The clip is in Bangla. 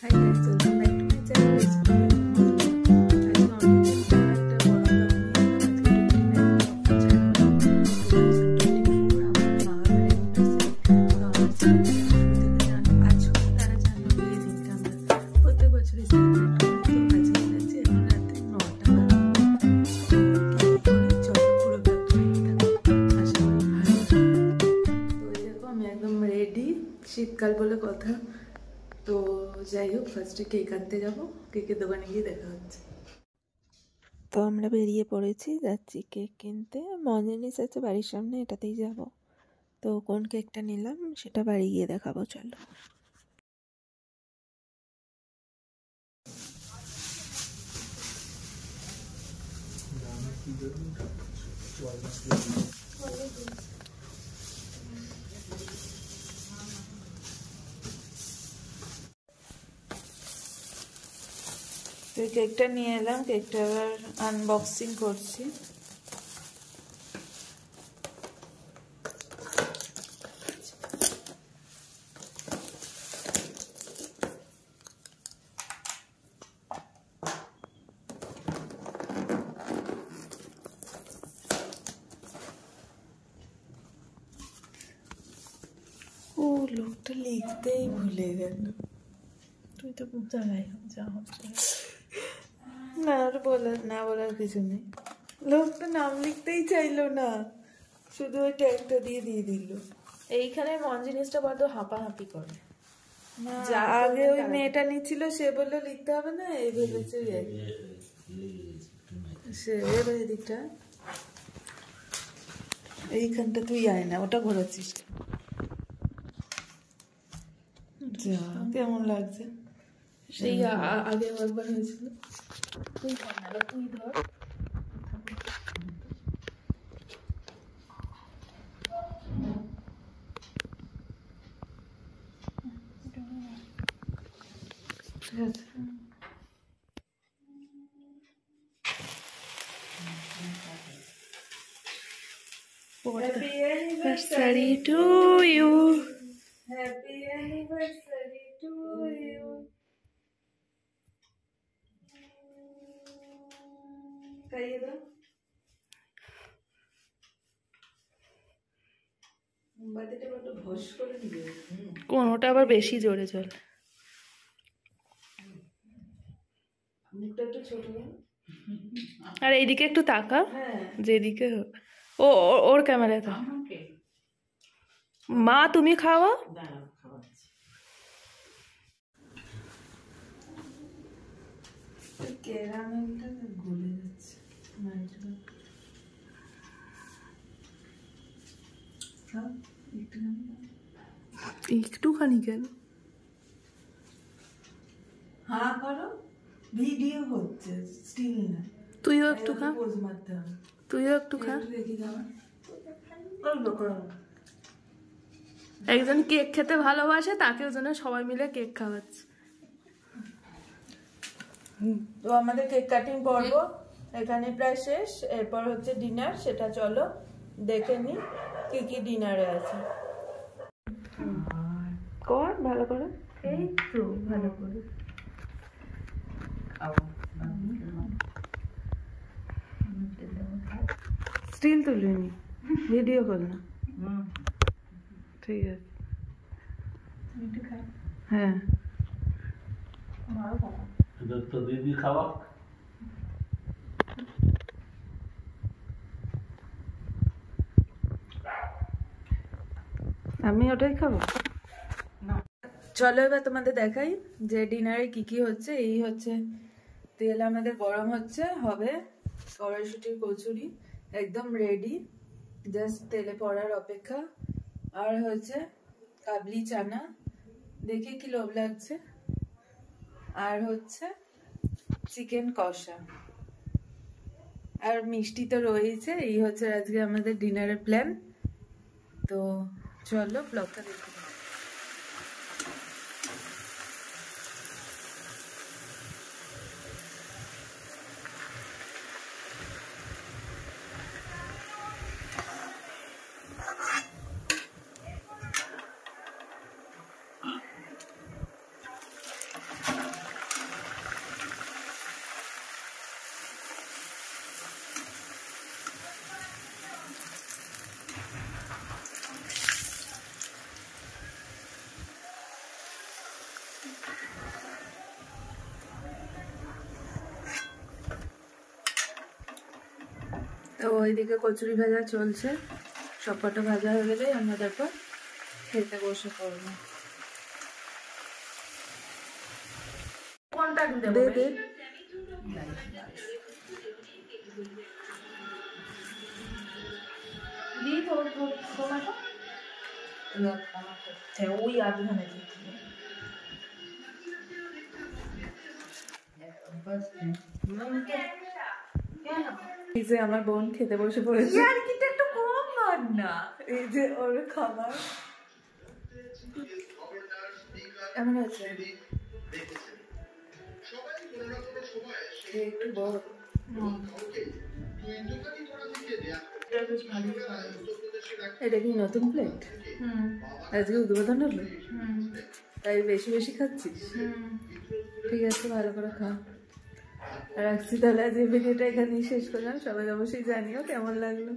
Hi guys, welcome back to my channel. It's শীতকাল বলে কথা। তো যাই হোক, ফার্স্টে কেক আনতে যাবো, কেকের দোকানে গিয়ে দেখা হচ্ছে। তো আমরা বেরিয়ে পড়েছি, যাচ্ছি কেক কিনতে। মঞ্জিনিস আছে বাড়ির সামনে, এটাতেই যাব। তো কোন কেকটা নিলাম সেটা বাড়ি গিয়ে দেখাবো, চলো। কেকটা নিয়ে এলাম, কেকটা এবার আনবক্সিং করছি। ও লোকটা লিখতেই ভুলে গেল। তুই তো যাই যা হচ্ছে না, আর বলার কিছু নেই। লোকটা নাম লিখতেই চাইলো না, শুধু ওই ট্যাগটা দিয়ে দিল। এইখানে মঞ্জিনিসটা বড্ড হাঁপাহাঁপি করে। যা আগে ওই মেয়েটা নিচ্ছিল সে বললো লিখতে হবে না, এই ভেবেছে সে এবার এদিকটা এইখানটা তুই আয় না, ওটা ঘোরাচ্ছিস। যা কেমন লাগছে, সেই আগে একবার হয়েছিল। তুই ধর না, তুই ধর। Happy anniversary to you. Happy anniversary to you. খাইয়ে দাও। মোমবাতিটা একটু ভস করে দিবে। কোনটা আবার বেশি জোরে চলে। মুখটা একটু ছোট করো। আর এইদিকে একটু তাকা, যেদিকে হোক। ও ওর ক্যামেরায় থাক। মা তুমি খাওয়া। ক্যারামেলটা গলে যাচ্ছে। একটুখানি কেন? হ্যাঁ করো, ভিডিও হচ্ছে, স্টিল না। তুইও একটু খা, পোজ মারতে হবে। তুইও একটু খা। একজন কেক খেতে ভালোবাসে, তাকেও যেন সবাই মিলে কেক খাওয়াচ্ছে। তো আমাদের কেক কাটিং পর্ব এখানে প্রায় শেষ। এরপর হচ্ছে ডিনার, সেটা চলো দেখে নি কি কি ডিনারে আছে। কর ভালো করে, এই তো ভালো করে। স্টিল তুলিনি, ভিডিও কর না। ঠিক আছে, হ্যাঁ দিদি খাওয়া। আমি ওটাই খাবো। চলো এবার তোমাদের দেখাই যে ডিনারে কি কি হচ্ছে। এই হচ্ছে তেল আমাদের গরম হচ্ছে, হবে কড়াইশুটির কচুরি, একদম রেডি, জাস্ট তেলে পড়ার অপেক্ষা। আর হচ্ছে কাবলি চানা, দেখে কি লোভ লাগছে। আর হচ্ছে চিকেন কষা, আর মিষ্টি তো রয়েছে। এই হচ্ছে আজকে আমাদের ডিনারের প্ল্যান। তো চলো ব্লগটা দেখে। তো ওইদিকে কচুরি ভাজা চলছে, সব কটা ভাজা হয়ে গেলেই আমরা তারপর খেতে বসে পড়বো। কোনটা দে দে। ওই আধখানে এই যে আমার বোন খেতে বসে পড়েছে, আর কিটা একটু কম মার না। এই যে ওর খাবার কেমন আছে, একটু বড়। এটা কি নতুন প্লেট? আজকে উদ্বোধন হলো, তাই বেশি বেশি খাচ্ছিস? ঠিক আছে, ভালো করে খা। রাখছি তাহলে, আজকে ভিডিওটা এখানেই শেষ করলাম। সবাই অবশ্যই জানিও কেমন লাগলো।